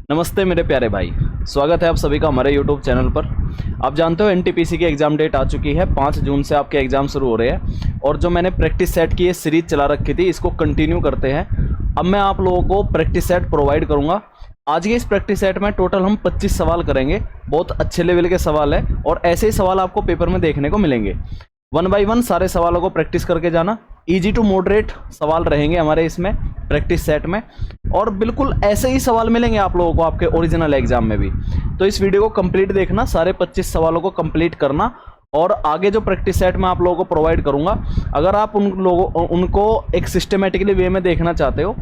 नमस्ते मेरे प्यारे भाई, स्वागत है आप सभी का हमारे YouTube चैनल पर। आप जानते हो एनटीपीसी की एग्ज़ाम डेट आ चुकी है। 5 जून से आपके एग्ज़ाम शुरू हो रहे हैं और जो मैंने प्रैक्टिस सेट की ये सीरीज चला रखी थी, इसको कंटिन्यू करते हैं। अब मैं आप लोगों को प्रैक्टिस सेट प्रोवाइड करूंगा। आज के इस प्रैक्टिस सेट में टोटल हम 25 सवाल करेंगे। बहुत अच्छे लेवल के सवाल है और ऐसे ही सवाल आपको पेपर में देखने को मिलेंगे। 1 बाय 1 सारे सवालों को प्रैक्टिस करके जाना। इजी टू मॉडरेट सवाल रहेंगे हमारे इसमें प्रैक्टिस सेट में, और बिल्कुल ऐसे ही सवाल मिलेंगे आप लोगों को आपके ओरिजिनल एग्जाम में भी। तो इस वीडियो को कंप्लीट देखना, सारे 25 सवालों को कंप्लीट करना, और आगे जो प्रैक्टिस सेट मैं आप लोगों को प्रोवाइड करूंगा, अगर आप उनको एक सिस्टमेटिकली वे में देखना चाहते हो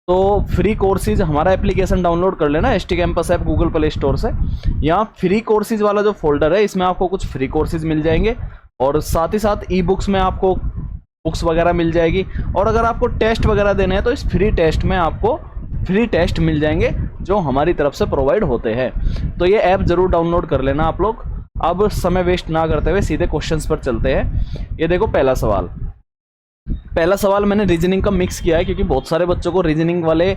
तो फ्री कोर्सेज हमारा एप्लीकेशन डाउनलोड कर लेना, ST campus app Google play store से। यहाँ फ्री कोर्सेज वाला जो फोल्डर है, इसमें आपको कुछ फ्री कोर्सेज मिल जाएंगे और साथ ही साथ ई बुक्स में आपको बुक्स वगैरह मिल जाएगी। और अगर आपको टेस्ट वगैरह देने हैं तो इस फ्री टेस्ट में आपको फ्री टेस्ट मिल जाएंगे जो हमारी तरफ से प्रोवाइड होते हैं। तो ये ऐप ज़रूर डाउनलोड कर लेना आप लोग। अब समय वेस्ट ना करते हुए सीधे क्वेश्चंस पर चलते हैं। ये देखो पहला सवाल मैंने रीजनिंग का मिक्स किया है, क्योंकि बहुत सारे बच्चों को रीजनिंग वाले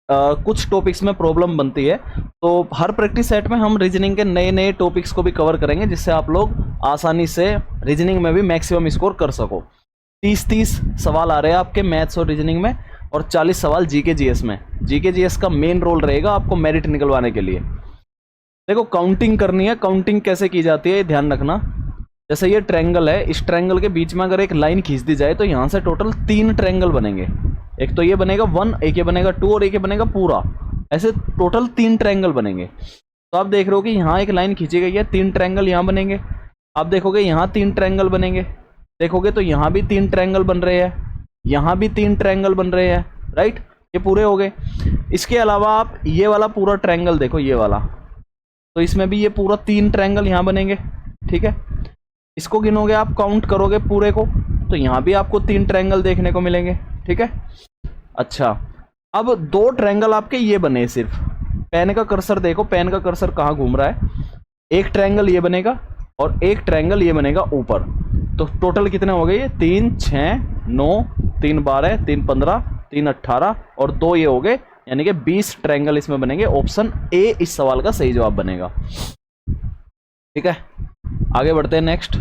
कुछ टॉपिक्स में प्रॉब्लम बनती है। तो हर प्रैक्टिस सेट में हम रीजनिंग के नए नए टॉपिक्स को भी कवर करेंगे, जिससे आप लोग आसानी से रीजनिंग में भी मैक्सिमम स्कोर कर सको। 30 सवाल आ रहे हैं आपके मैथ्स और रीजनिंग में, और 40 सवाल जीके जीएस में। जीके जीएस का मेन रोल रहेगा आपको मेरिट निकलवाने के लिए। देखो काउंटिंग करनी है। काउंटिंग कैसे की जाती है ये ध्यान रखना। जैसे ये ट्रायंगल है, इस ट्रायंगल के बीच में अगर एक लाइन खींच दी जाए तो यहाँ से टोटल 3 ट्रायंगल बनेंगे। एक तो ये बनेगा 1, एक ये बनेगा 2 और एक ये बनेगा पूरा। ऐसे टोटल 3 ट्रायंगल बनेंगे। तो आप देख रहे हो कि यहाँ एक लाइन खींची गई है, 3 ट्रायंगल यहाँ बनेंगे। आप देखोगे यहाँ 3 ट्रायंगल बनेंगे, देखोगे तो यहाँ भी 3 ट्रायंगल बन रहे हैं, यहाँ भी 3 ट्रायंगल बन रहे हैं, राइट। ये पूरे हो गए। इसके अलावा आप ये वाला पूरा ट्रायंगल देखो, ये वाला, तो इसमें भी ये पूरा 3 ट्रायंगल यहाँ बनेंगे, ठीक है। इसको गिनोगे आप, काउंट करोगे पूरे को, तो यहाँ भी आपको 3 ट्रायंगल देखने को मिलेंगे, ठीक है। अच्छा, अब 2 ट्रायंगल आपके ये बने सिर्फ। पेन का कर्सर देखो, पेन का कर्सर कहाँ घूम रहा है। एक ट्रायंगल ये बनेगा और एक ट्रायंगल ये बनेगा ऊपर। तो टोटल कितने हो गए? 3 6 9 3 12 3 15 3 18 और 2 ये हो गए, यानी कि 20 ट्रायंगल इसमें बनेंगे। ऑप्शन ए इस सवाल का सही जवाब बनेगा, ठीक है। आगे बढ़ते हैं नेक्स्ट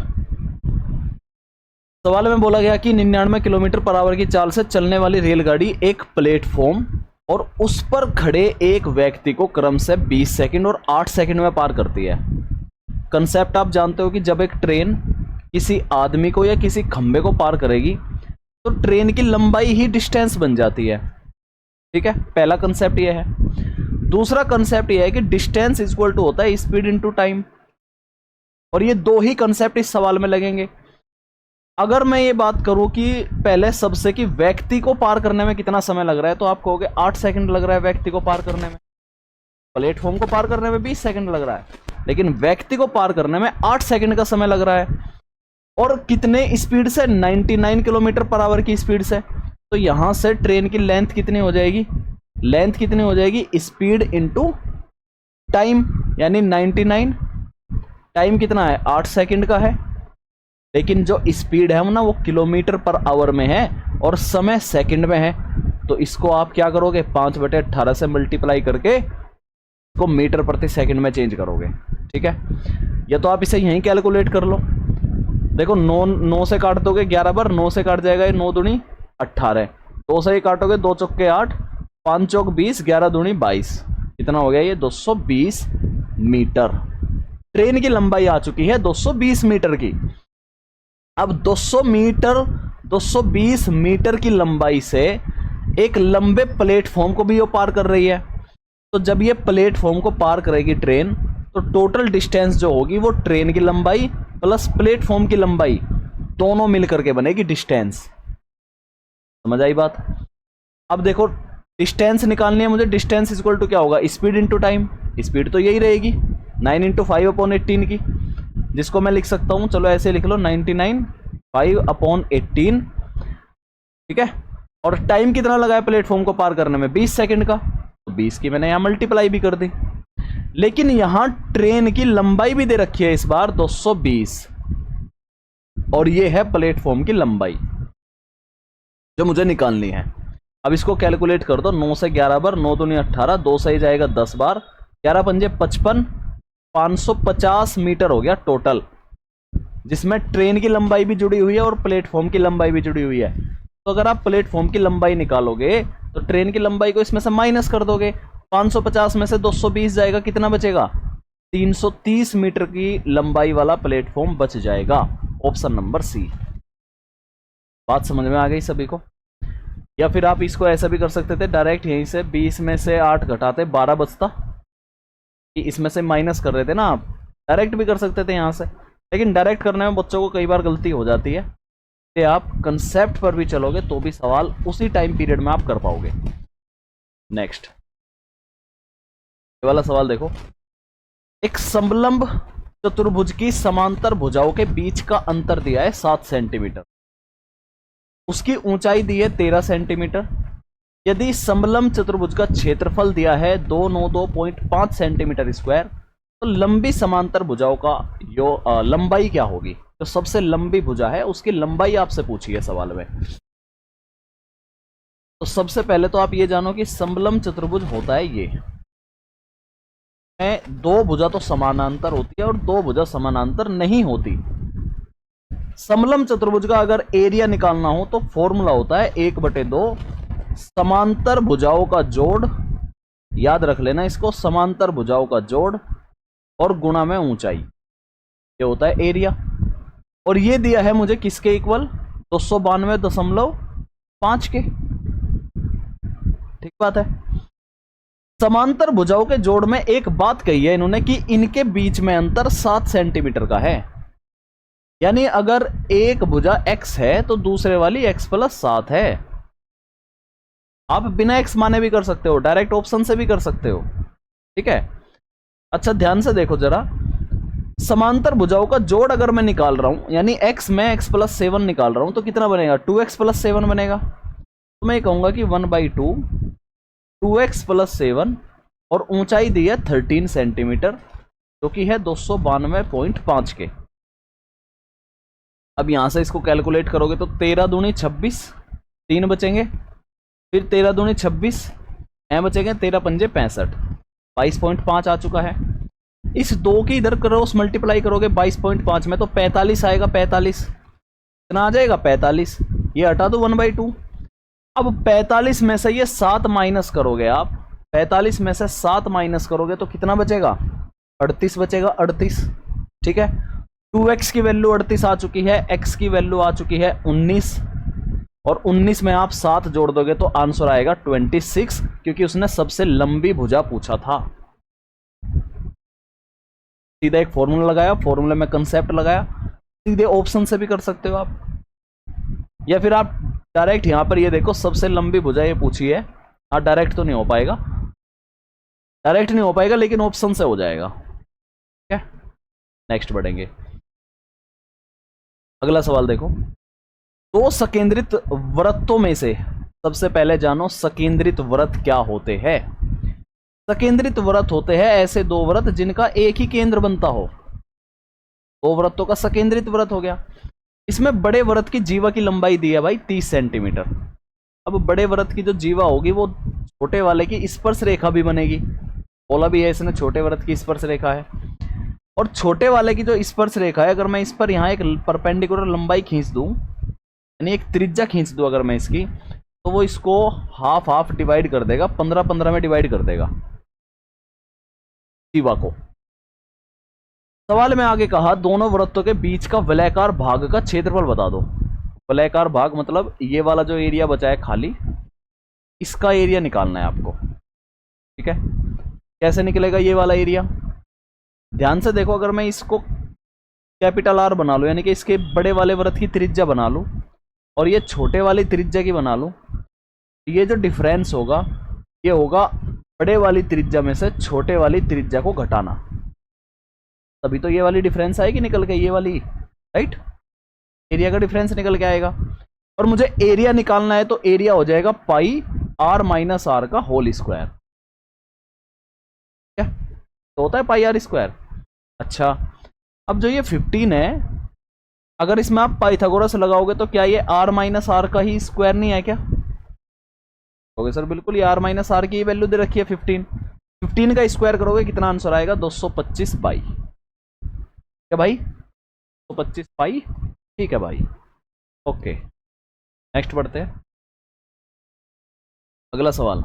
सवाल में बोला गया कि 99 किलोमीटर पर आवर की चाल से चलने वाली रेलगाड़ी एक प्लेटफॉर्म और उस पर खड़े एक व्यक्ति को क्रम से 20 सेकंड और 8 सेकंड में पार करती है। कंसेप्ट आप जानते हो कि जब एक ट्रेन किसी आदमी को या किसी खंबे को पार करेगी तो ट्रेन की लंबाई ही डिस्टेंस बन जाती है, ठीक है। पहला कंसेप्ट ये है। दूसरा कंसेप्ट ये है कि डिस्टेंस इक्वल टू होता है स्पीड इनटू टाइम, और ये 2 ही कंसेप्ट इस सवाल में लगेंगे। अगर मैं ये बात करूं कि पहले सबसे कि व्यक्ति को पार करने में कितना समय लग रहा है, तो आप कहोगे 8 सेकंड लग रहा है व्यक्ति को पार करने में। प्लेटफॉर्म को पार करने में 20 सेकंड लग रहा है, लेकिन व्यक्ति को पार करने में 8 सेकंड का समय लग रहा है। और कितने स्पीड से? 99 किलोमीटर पर आवर की स्पीड से। तो यहां से ट्रेन की लेंथ कितनी हो जाएगी? लेंथ कितनी हो जाएगी? स्पीड इंटू टाइम, यानी 99। टाइम कितना है? 8 सेकंड का है, लेकिन जो स्पीड है ना वो किलोमीटर पर आवर में है और समय सेकंड में है। तो इसको आप क्या करोगे? 5/18 से मल्टीप्लाई करके इसको मीटर प्रति सेकंड में चेंज करोगे, ठीक है। या तो आप इसे यहीं कैलकुलेट कर लो। देखो 9 से काट दोगे 11 बार, 9 से काट जाएगा ये 9 दूनी 18, 2 से ही काटोगे 2 चौके 8, 5 चौक 20, 11 दूनी 22। कितना हो गया ये? 220 मीटर। ट्रेन की लंबाई आ चुकी है 220 मीटर की। अब 220 मीटर की लंबाई से एक लंबे प्लेटफॉर्म को भी वो पार कर रही है। तो जब ये प्लेटफॉर्म को पार करेगी ट्रेन, तो टोटल डिस्टेंस जो होगी वो ट्रेन की लंबाई प्लस प्लेटफॉर्म की लंबाई दोनों मिलकर के बनेगी डिस्टेंस। समझ आई बात? अब देखो डिस्टेंस निकालनी है मुझे। डिस्टेंस इक्वल टू क्या होगा? Speed into time. स्पीड तो यही रहेगी 9 × 5/18 की, जिसको मैं लिख सकता हूं, चलो ऐसे लिख लो 99 5/18, ठीक है। और टाइम कितना लगा है प्लेटफॉर्म को पार करने में? 20 सेकंड का। तो 20 की मैंने यहां मल्टीप्लाई भी कर दी। लेकिन यहां ट्रेन की लंबाई भी दे रखी है इस बार 220, और ये है प्लेटफॉर्म की लंबाई जो मुझे निकालनी है। अब इसको कैलकुलेट कर दो, 9 से 11 बार, 9 दूनी 18, 2 से ही जाएगा 10 बार, 11 पंजे 55, 550 मीटर हो गया टोटल, जिसमें ट्रेन की लंबाई भी जुड़ी हुई है और प्लेटफॉर्म की लंबाई भी जुड़ी हुई है। तो अगर आप प्लेटफॉर्म की लंबाई निकालोगे तो ट्रेन की लंबाई को इसमें से माइनस कर दोगे, 550 में से 220 जाएगा, कितना बचेगा? 330 मीटर की लंबाई वाला प्लेटफॉर्म बच जाएगा। Option number C. बात समझ में आ गई सभी को? या फिर आप इसको ऐसा भी कर सकते थे, डायरेक्ट यहीं से 20 में से 8 घटाते 12 बचता, कि इसमें से माइनस कर रहे थे ना आप, डायरेक्ट भी कर सकते थे यहाँ से, लेकिन डायरेक्ट करने में बच्चों को कई बार गलती हो जाती है। कि आप कंसेप्ट पर भी चलोगे तो भी सवाल उसी टाइम पीरियड में आप कर पाओगे। नेक्स्ट ये वाला सवाल देखो, एक समलंब चतुर्भुज की समांतर भुजाओं के बीच का अंतर दिया है 7 सेंटीमीटर, उसकी ऊंचाई दी है 13 सेंटीमीटर। यदि समलंब चतुर्भुज का क्षेत्रफल दिया है 292.5 सेंटीमीटर स्क्वायर, तो लंबी समांतर भुजाओं का लंबाई क्या होगी? जो सबसे लंबी भुजा है उसकी लंबाई आपसे पूछी है सवाल में। तो सबसे पहले तो आप ये जानो कि समलंब चतुर्भुज होता है ये, दो भुजा तो समानांतर होती है और दो भुजा समानांतर नहीं होती। समलंब चतुर्भुज का अगर एरिया निकालना हो तो फॉर्मूला होता है 1/2 समांतर भुजाओं का जोड़, याद रख लेना इसको, समांतर भुजाओं का जोड़ और गुणा में ऊंचाई, ये होता है एरिया। और ये दिया है मुझे किसके इक्वल? 292.5 के। ठीक बात है। समांतर भुजाओं के जोड़ में एक बात कही है इन्होंने कि इनके बीच में अंतर 7 सेंटीमीटर का है, यानी अगर एक भुजा x है तो दूसरे वाली x + 7 है। आप बिना x माने भी कर सकते हो, डायरेक्ट ऑप्शन से भी कर सकते हो। ठीक है, अच्छा ध्यान से देखो जरा, समांतर भुजाओं का जोड़ अगर मैं निकाल रहा हूं, यानी x में x + 7 निकाल रहा हूं, तो कितना बनेगा? 2x + 7 बनेगा। तो मैं कहूंगा कि 1/2 2x + 7, और ऊंचाई दी है 13 सेंटीमीटर, जो कि है 292.5 के। अब यहां से इसको कैलकुलेट करोगे तो 13 दूनी 26, 3 बचेंगे, फिर 13 दूनी 26, बचेंगे 13 पंजे 65, 22.5 आ चुका है। इस 2 की इधर क्रॉस मल्टीप्लाई करोगे 22.5 में तो 45 आएगा, 45 कितना आ जाएगा? 45। ये हटा दो 1/2। अब 45 में से ये 7 माइनस करोगे आप, 45 में से 7 माइनस करोगे तो कितना बचेगा? 38 बचेगा, 38। ठीक है, 2x की वैल्यू 38 आ चुकी है, x की वैल्यू आ चुकी है 19, और 19 में आप 7 जोड़ दोगे तो आंसर आएगा 26, क्योंकि उसने सबसे लंबी भुजा पूछा था। सीधा एक फॉर्मूला लगाया, फॉर्मूले में कंसेप्ट लगाया, सीधे ऑप्शन से भी कर सकते हो आप, या फिर आप डायरेक्ट यहां पर ये देखो सबसे लंबी भुजा ये पूछी है। हाँ, डायरेक्ट तो नहीं हो पाएगा, डायरेक्ट नहीं हो पाएगा, लेकिन ऑप्शन से हो जाएगा। ठीक है, नेक्स्ट बढ़ेंगे। अगला सवाल देखो, दो सकेंद्रित वृत्तों में से सबसे पहले जानो सकेंद्रित वृत्त क्या होते हैं। सकेंद्रित वृत्त होते हैं ऐसे दो वृत्त जिनका एक ही केंद्र बनता हो, दो वृत्तों का सकेंद्रित वृत्त हो गया। इसमें बड़े वृत्त की जीवा की लंबाई दी है भाई 30 सेंटीमीटर। अब बड़े वृत्त की जो जीवा होगी वो छोटे वाले की स्पर्श रेखा भी बनेगी, बोला भी है इसने छोटे वृत्त की स्पर्श रेखा है। और छोटे वाले की जो स्पर्श रेखा है, अगर मैं इस पर यहाँ एक परपेंडिकुलर लंबाई खींच दूं, यानी एक त्रिज्या खींच दूं अगर मैं इसकी, तो वो इसको हाफ हाफ डिवाइड कर देगा, 15-15 में डिवाइड कर देगा जीवा को। सवाल में आगे कहा दोनों वृत्तों के बीच का वलयाकार भाग का क्षेत्रफल बता दो। वलयाकार भाग मतलब ये वाला जो एरिया बचा है खाली, इसका एरिया निकालना है आपको। ठीक है, कैसे निकलेगा ये वाला एरिया? ध्यान से देखो, अगर मैं इसको कैपिटल R बना लूं, यानी कि इसके बड़े वाले वृत्त की त्रिज्या बना लूं और ये छोटे वाली त्रिज्या की बना लूं, ये जो डिफरेंस होगा ये होगा बड़े वाली त्रिज्या में से छोटे वाली त्रिज्या को घटाना, तभी तो ये वाली डिफरेंस आएगी निकल के, ये वाली, राइट, एरिया का डिफरेंस निकल के आएगा। और मुझे एरिया निकालना है तो एरिया हो जाएगा पाई r - r का होल स्क्वायर। क्या तो होता है पाई r स्क्वायर। अच्छा, अब जो ये 15 है, अगर इसमें आप पाइथागोरस लगाओगे तो क्या ये r - r का ही स्क्वायर नहीं है क्या? ओके सर बिल्कुल, ये आर माइनस आर की वैल्यू दे रखी है 15। 15 का स्क्वायर करोगे कितना आंसर आएगा? 225 पाई। क्या भाई? 225 पाई। ठीक है भाई, ओके नेक्स्ट बढ़ते हैं। अगला सवाल,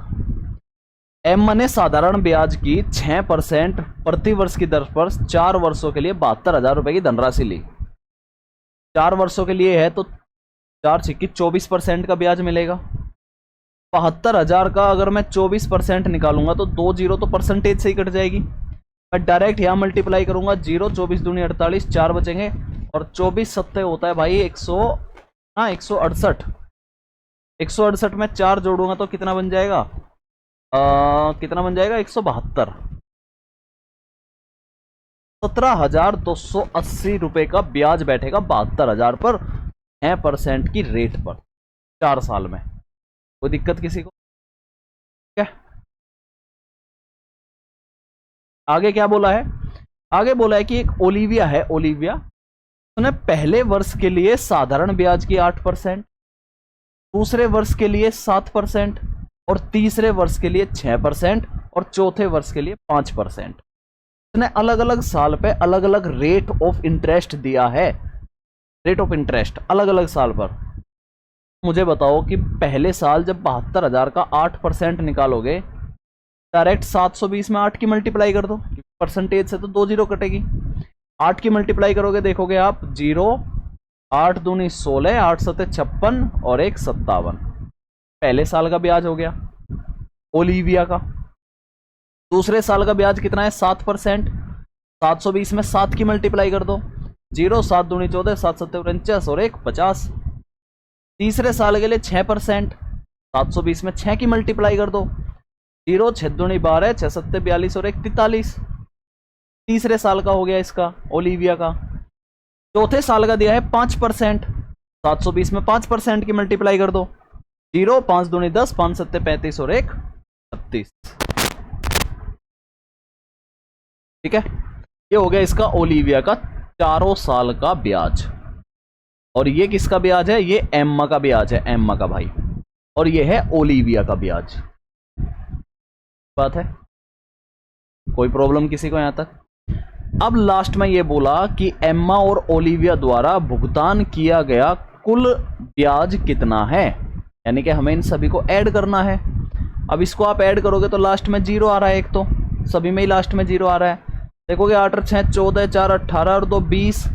एम ने साधारण ब्याज की 6% प्रति वर्ष की दर पर 4 वर्षों के लिए 72,000 रुपए की धनराशि ली। 4 वर्षों के लिए है तो 4 छिक्की 24% का ब्याज मिलेगा। 72,000 का अगर मैं 24% निकालूंगा तो 2 जीरो तो परसेंटेज से ही कट जाएगी। मैं डायरेक्ट यहाँ मल्टीप्लाई करूंगा, 0 24 दूनी 48, 4 बचेंगे और 24 सत्ते होता है भाई 168। 168 में 4 जोड़ूंगा तो कितना बन जाएगा? कितना बन जाएगा? 172। 17,280 रुपए का ब्याज बैठेगा 72,000 पर 6% की रेट पर 4 साल में। कोई दिक्कत किसी को? क्या आगे क्या बोला है? आगे बोला है कि एक ओलिविया है, ओलिविया उसने पहले वर्ष के लिए साधारण ब्याज की 8%, दूसरे वर्ष के लिए 7% और तीसरे वर्ष के लिए 6% और चौथे वर्ष के लिए 5%। उसने अलग अलग साल पे अलग अलग रेट ऑफ इंटरेस्ट दिया है। रेट ऑफ इंटरेस्ट अलग अलग साल पर। मुझे बताओ कि पहले साल जब 72,000 का 8% निकालोगे, डायरेक्ट 720 में 8 की मल्टीप्लाई कर दो, परसेंटेज से तो 2 जीरो कटेगी। 8 की मल्टीप्लाई करोगे देखोगे आप 0, 8 दूनी 16, 8 सत्ते 56 और 1 57। पहले साल का ब्याज हो गया ओलिविया का। दूसरे साल का ब्याज कितना है? 7%। 720 में 7 की मल्टीप्लाई कर दो, 0, 7 दूनी 14, 7 सत्ते 49 और 1 50। तीसरे साल के लिए 6%। 720 में 6 की मल्टीप्लाई कर दो, 0, 6 दूनी 12, 6 सत्ते 42 और 1 43। तीसरे साल का हो गया इसका, ओलिविया का। चौथे साल का दिया है 5%। 720 में 5% की मल्टीप्लाई कर दो, 0, 5 दूनी 10, 5 सत्ते 35 और 1 36। ठीक है, ये हो गया इसका ओलिविया का 4 साल का ब्याज। और ये किसका ब्याज है? ये एम्मा का ब्याज है, एम्मा का भाई। और ये है ओलिविया का ब्याज। बात है, कोई प्रॉब्लम किसी को यहां तक? अब लास्ट में ये बोला कि एम्मा और ओलिविया द्वारा भुगतान किया गया कुल ब्याज कितना है, यानी कि हमें इन सभी को ऐड करना है। अब इसको आप ऐड करोगे तो लास्ट में 0 आ रहा है, एक तो सभी में ही लास्ट में 0 आ रहा है। देखोगे 8 और 6 14, 4 18 और 2 20,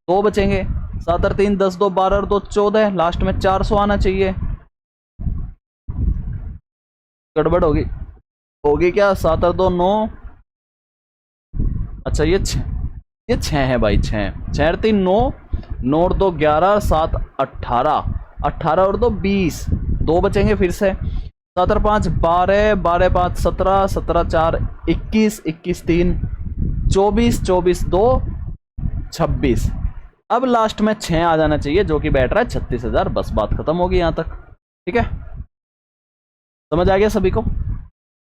2 बचेंगे, 7 और 3 10, 2 12 और 2 14, लास्ट में 400 आना चाहिए। गड़बड़ होगी क्या? 7 और 2 9, अच्छा ये 6 है भाई, 6 और 3 9, 9 और 2 11, 7 18, 18 और 2 20, 2 बचेंगे फिर से, 7 और 5 12, 12 5 17, 17 4 21, 21 3 24, 24 2 26। अब लास्ट में 6 आ जाना चाहिए जो कि बैठ रहा है 36,000। बस बात खत्म होगी यहां तक। ठीक है, समझ आ गया सभी को?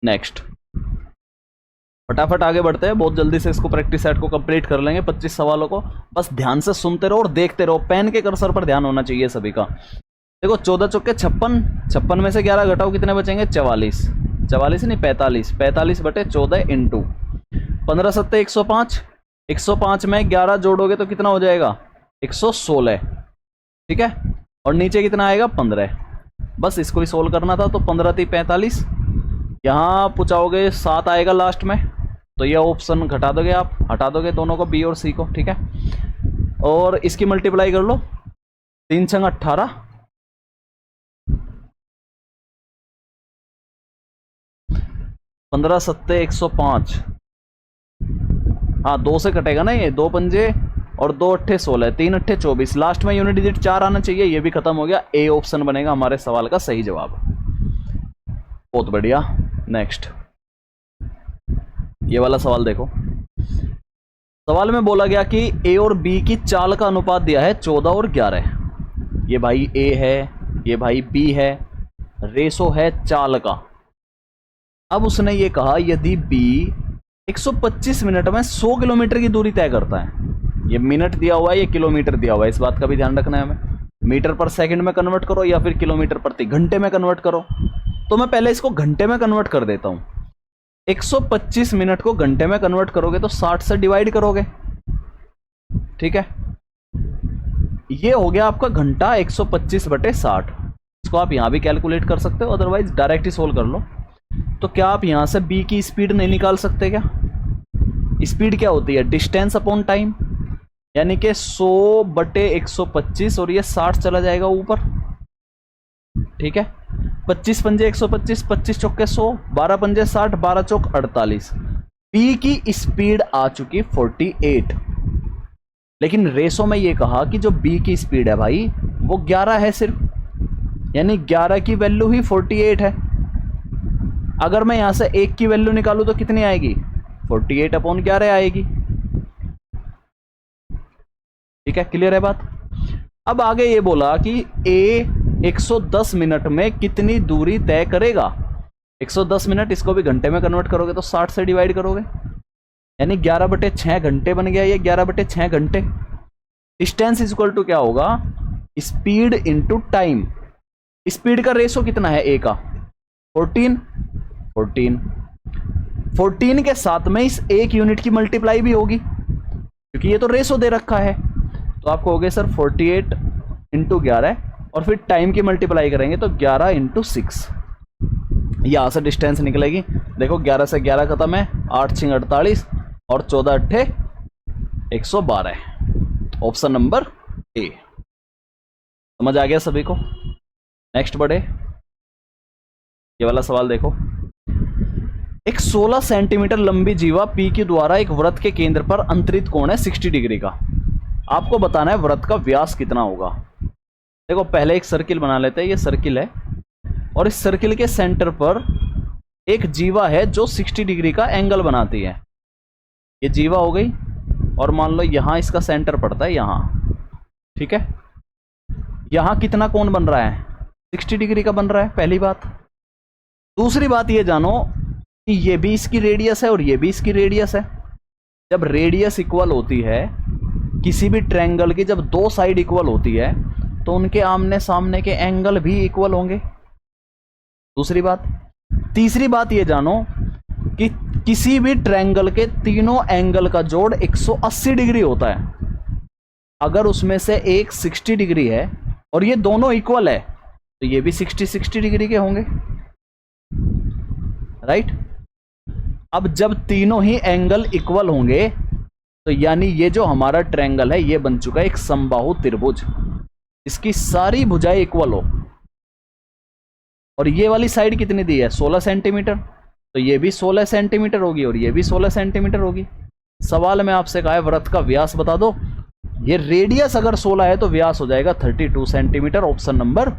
नेक्स्ट, फटाफट आगे बढ़ते हैं, बहुत जल्दी से इसको प्रैक्टिस सेट को कंप्लीट कर लेंगे 25 सवालों को। बस ध्यान से सुनते रहो और देखते रहो, पेन के कर्सर पर ध्यान होना चाहिए सभी का। देखो 14 चौके 56, 56 में से 11 घटाओ कितने बचेंगे? 44, 44 नहीं 45, 45 बटे 14 इंटू 15 सत्ते 105, 105 में 11 जोड़ोगे तो कितना हो जाएगा? 116। ठीक है, और नीचे कितना आएगा? 15। बस इसको ही सोल्व करना था। तो 15 × 45, यहाँ पूछाओगे 7 आएगा लास्ट में, तो ये ऑप्शन घटा दोगे आप, हटा दोगे दोनों को, बी और सी को। ठीक है, और इसकी मल्टीप्लाई कर लो, 3 × 18, 15 सत्ते 105, हाँ 2 से कटेगा ना ये, 2 पंजे और 2 अट्ठे 16, 3 अट्ठे 24, लास्ट में यूनिट डिजिट 4 आना चाहिए। ये भी खत्म हो गया, ए ऑप्शन बनेगा हमारे सवाल का सही जवाब। बहुत बढ़िया। नेक्स्ट, ये वाला सवाल देखो। सवाल में बोला गया कि ए और बी की चाल का अनुपात दिया है 14 और 11। ये भाई ए है, ये भाई बी है, रेशो है चाल का। अब उसने ये कहा यदि बी 125 मिनट में 100 किलोमीटर की दूरी तय करता है, ये मिनट दिया हुआ है, ये किलोमीटर दिया हुआ है, इस बात का भी ध्यान रखना है हमें। मीटर पर सेकंड में कन्वर्ट करो या फिर किलोमीटर प्रति घंटे में कन्वर्ट करो। तो मैं पहले इसको घंटे में कन्वर्ट कर देता हूं। 125 मिनट को घंटे में कन्वर्ट करोगे तो 60 से डिवाइड करोगे, ठीक है। ये हो गया आपका घंटा 125/60। इसको आप यहां भी कैलकुलेट कर सकते हो, अदरवाइज डायरेक्ट ही सोल्व कर लो। तो क्या आप यहां से बी की स्पीड नहीं निकाल सकते क्या? स्पीड क्या होती है? डिस्टेंस अपॉन टाइम, यानी कि 100/125 और ये 60 चला जाएगा ऊपर, ठीक है। 25 पंजे 125, 25 चौके 100, 12 पंजे 60, 12 चौक 48। बी की स्पीड आ चुकी 48। लेकिन रेशो में ये कहा कि जो बी की स्पीड है भाई वो 11 है सिर्फ, यानी 11 की वैल्यू ही 48 है। अगर मैं यहां से 1 की वैल्यू निकालूं तो कितनी आएगी? 48/11 आएगी, ठीक है। क्लियर है बात? अब आगे ये बोला कि ए 110 मिनट में कितनी दूरी तय करेगा। 110 मिनट, इसको भी घंटे में कन्वर्ट करोगे तो 60 से डिवाइड करोगे, यानी 11/6 घंटे बन गया ये, 11/6 घंटे। डिस्टेंस इज इक्वल टू क्या होगा? Speed into time. स्पीड का रेशो कितना है ए का? 14 के साथ में इस एक यूनिट की मल्टीप्लाई भी होगी, क्योंकि ये तो रेशो दे रखा है। तो आपको हो गया सर 48 इंटू 11, और फिर टाइम की मल्टीप्लाई करेंगे तो 11 इंटू 6। यहां से डिस्टेंस निकलेगी, देखो 11 से 11 खत्म है, 8 6 48 और 14 8 112। Option number A. समझ आ गया सभी को? नेक्स्ट बढ़े, ये वाला सवाल देखो। एक 16 सेंटीमीटर लंबी जीवा पी के द्वारा एक वृत्त के केंद्र पर अंतरित कोण है 60 डिग्री का। आपको बताना है वृत्त का व्यास कितना होगा। देखो पहले एक सर्किल बना लेते हैं, ये सर्किल है और इस सर्किल के सेंटर पर एक जीवा है जो 60 डिग्री का एंगल बनाती है। ये जीवा हो गई, और मान लो यहां इसका सेंटर पड़ता है यहां, ठीक है। यहां कितना कोण बन रहा है? 60 डिग्री का बन रहा है, पहली बात। दूसरी बात ये जानो कि ये भी इसकी रेडियस है और ये भी इसकी रेडियस है। जब रेडियस इक्वल होती है किसी भी ट्रायंगल की, जब दो साइड इक्वल होती है तो उनके आमने सामने के एंगल भी इक्वल होंगे, दूसरी बात। तीसरी बात ये जानो कि किसी भी ट्रायंगल के तीनों एंगल का जोड़ 180 डिग्री होता है। अगर उसमें से एक 60 डिग्री है और ये दोनों इक्वल है तो ये भी 60 डिग्री के होंगे, राइट। अब जब तीनों ही एंगल इक्वल होंगे तो यानी ये जो हमारा ट्रायंगल है ये बन चुका है एक समबाहु त्रिभुज, इसकी सारी भुजाएं इक्वल हो। और ये वाली साइड कितनी दी है? 16 सेंटीमीटर, तो ये भी 16 सेंटीमीटर होगी और ये भी 16 सेंटीमीटर होगी। सवाल में आपसे कहा है वृत्त का व्यास बता दो। ये रेडियस अगर 16 है तो व्यास हो जाएगा 32 सेंटीमीटर। ऑप्शन नंबर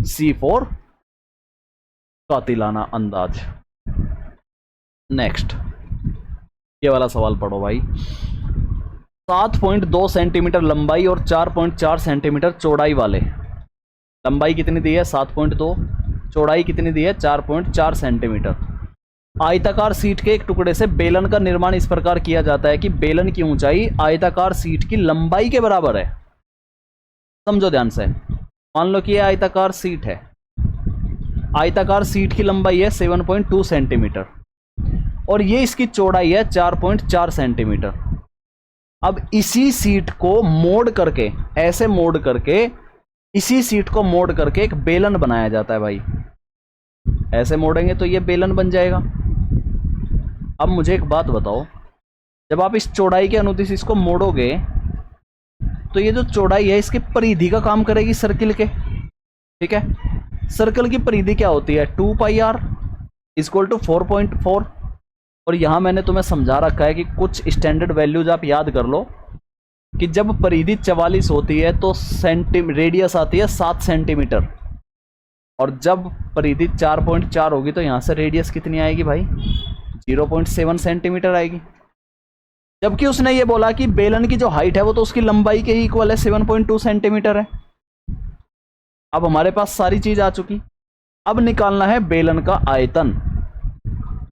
C4 कातिलाना अंदाज। नेक्स्ट ये वाला सवाल पढ़ो भाई। 7.2 सेंटीमीटर लंबाई और 4.4 सेंटीमीटर चौड़ाई वाले, लंबाई कितनी दी है? 7.2, चौड़ाई कितनी दी है? 4.4 सेंटीमीटर। आयताकार सीट के एक टुकड़े से बेलन का निर्माण इस प्रकार किया जाता है कि बेलन की ऊंचाई आयताकार सीट की लंबाई के बराबर है। समझो ध्यान से, मान लो कि यह आयताकार सीट है, आयताकार सीट की लंबाई है 7.2 सेंटीमीटर और ये इसकी चौड़ाई है 4.4 सेंटीमीटर। अब इसी सीट को मोड़ करके, ऐसे मोड़ करके, इसी सीट को मोड़ करके एक बेलन बनाया जाता है भाई। ऐसे मोड़ेंगे तो ये बेलन बन जाएगा। अब मुझे एक बात बताओ, जब आप इस चौड़ाई के अनुदिश इसको मोड़ोगे तो ये जो चौड़ाई है इसकी परिधि का काम करेगी सर्किल के, ठीक है। सर्कल की परिधि क्या होती है? 2πr = 4.4। और यहां मैंने तुम्हें समझा रखा है कि कुछ स्टैंडर्ड वैल्यूज आप याद कर लो कि जब परिधि 44 होती है तो रेडियस आती है 7 सेंटीमीटर, और जब परिधि 4.4 होगी तो यहां से रेडियस कितनी आएगी भाई? 0.7 सेंटीमीटर आएगी। जबकि उसने ये बोला कि बेलन की जो हाइट है वो तो उसकी लंबाई के ही इक्वल है, 7.2 सेंटीमीटर है। अब हमारे पास सारी चीज आ चुकी। अब निकालना है बेलन का आयतन,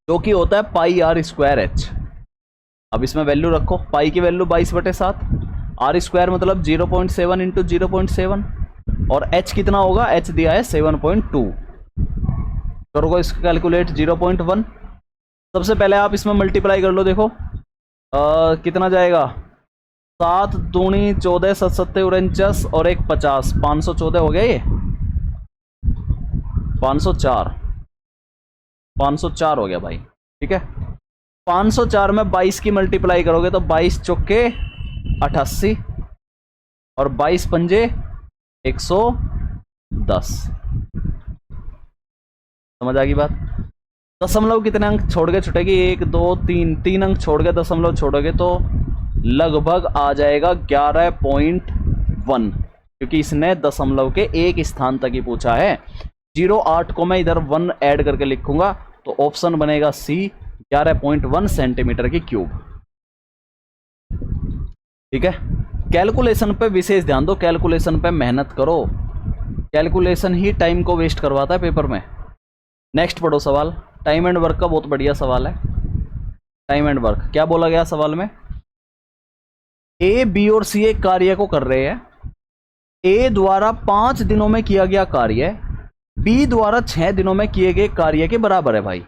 जो कि होता है πr²h। अब इसमें वैल्यू रखो, पाई की वैल्यू 22/7, r² मतलब 0.7 × 0.7, और h कितना होगा? h दिया है 7.2। करोगे इसको कैलकुलेट 0.1। सबसे पहले आप इसमें मल्टीप्लाई कर लो, देखो कितना जाएगा। 7 दूनी 14, 7 सत्ते 49 और 1 50, 514 हो गया ये। 504 हो गया भाई, ठीक है। 504 में 22 की मल्टीप्लाई करोगे तो 22 चौके 88 और 22 पंजे 110। समझ आ गई बात। दशमलव कितने अंक छोड़ के छुटेगी, 1 2 3, 3 अंक छोड़ के दशमलव छोड़ोगे तो लगभग आ जाएगा 11.1, क्योंकि इसने दशमलव के एक स्थान तक ही पूछा है। 08 को मैं इधर 1 ऐड करके लिखूंगा तो ऑप्शन बनेगा सी, 11.1 सेंटीमीटर की क्यूब। ठीक है, कैलकुलेशन पे विशेष ध्यान दो, कैलकुलेशन पे मेहनत करो। कैलकुलेशन ही टाइम को वेस्ट करवाता है पेपर में। नेक्स्ट पढ़ो सवाल, टाइम एंड वर्क का बहुत बढ़िया सवाल है। टाइम एंड वर्क क्या बोला गया सवाल में, ए बी और सी एक कार्य को कर रहे हैं। ए द्वारा 5 दिनों में किया गया कार्य बी द्वारा 6 दिनों में किए गए कार्य के बराबर है भाई।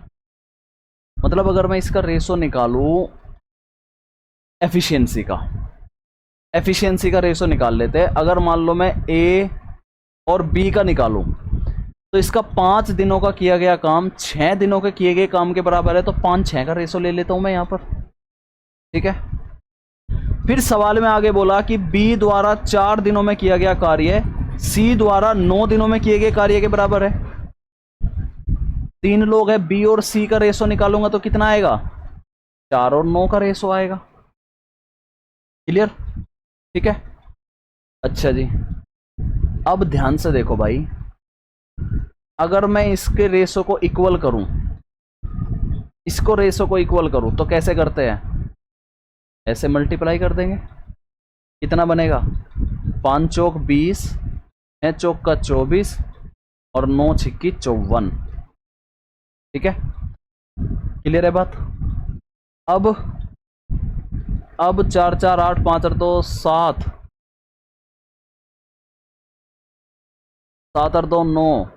मतलब अगर मैं इसका रेशो निकालूं एफिशिएंसी का रेशो निकाल लेते हैं। अगर मान लो मैं ए और बी का निकालूं तो इसका 5 दिनों का किया गया काम 6 दिनों के किए गए काम के बराबर है, तो 5-6 का रेशो ले लेता हूं मैं यहां पर। ठीक है, फिर सवाल में आगे बोला कि बी द्वारा 4 दिनों में किया गया कार्य सी द्वारा 9 दिनों में किए गए कार्य के बराबर है। 3 लोग हैं, बी और सी का रेशो निकालूंगा तो कितना आएगा, 4 और 9 का रेशो आएगा। क्लियर, ठीक है। अच्छा जी, अब ध्यान से देखो भाई, अगर मैं इसके रेशो को इक्वल करूं, इसको रेशो को इक्वल करूं तो कैसे करते हैं, ऐसे मल्टीप्लाई कर देंगे। कितना बनेगा, 5 चौक 20, 6 चौक का 24 और 9 छिक्की 54। ठीक है, क्लियर है बात। अब 4 4 8 5 और 2 7, 7 और 2 9,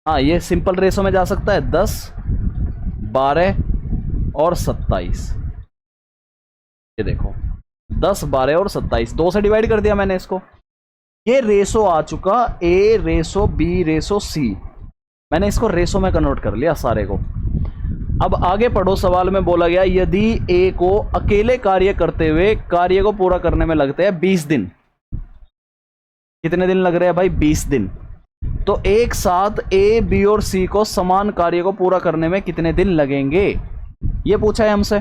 हाँ ये सिंपल रेशो में जा सकता है 10 12 और 27। ये देखो 10 12 और 27, 2 से डिवाइड कर दिया मैंने इसको। ये रेशो आ चुका ए रेशो बी रेशो सी, मैंने इसको रेशो में कन्वर्ट कर लिया सारे को। अब आगे पढ़ो, सवाल में बोला गया यदि ए को अकेले कार्य करते हुए कार्य को पूरा करने में लगते हैं 20 दिन। कितने दिन लग रहे हैं भाई, 20 दिन। तो एक साथ ए बी और सी को समान कार्य को पूरा करने में कितने दिन लगेंगे, ये पूछा है हमसे।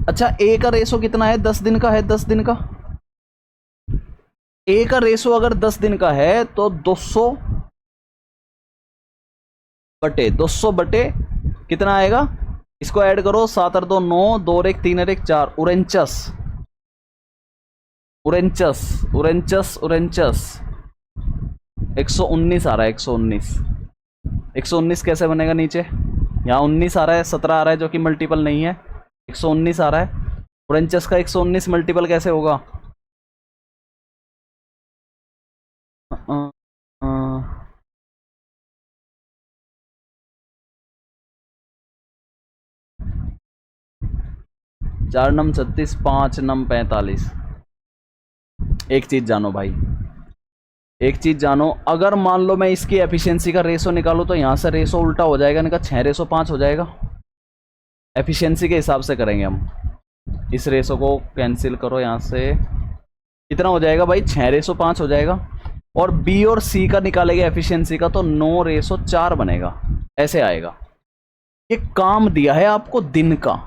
अच्छा, ए का रेशो कितना है, 10 दिन का है, 10 दिन का। ए का रेशो अगर 10 दिन का है तो 200 बटे कितना आएगा, इसको ऐड करो, 7 और 2 9, 2 और 1 3 और 1 4, 119 आ रहा है। 119 कैसे बनेगा, नीचे यहाँ 19 आ रहा है, 17 आ रहा है जो कि मल्टीपल नहीं है, 119 आ रहा है। 49 का 119 मल्टीपल कैसे होगा, 4 नम 36, 5 नम 45। एक चीज जानो भाई, एक चीज जानो, अगर मान लो मैं इसकी एफिशिएंसी का रेशो निकालूं तो यहां से रेशो उल्टा हो जाएगा, इनका 6/5 हो जाएगा। एफिशिएंसी के हिसाब से करेंगे हम, इस रेशो को कैंसिल करो, यहां से कितना हो जाएगा भाई, 6/5 हो जाएगा। और बी और सी का निकालेंगे एफिशिएंसी का तो 9/4 बनेगा, ऐसे आएगा। ये काम दिया है आपको दिन का,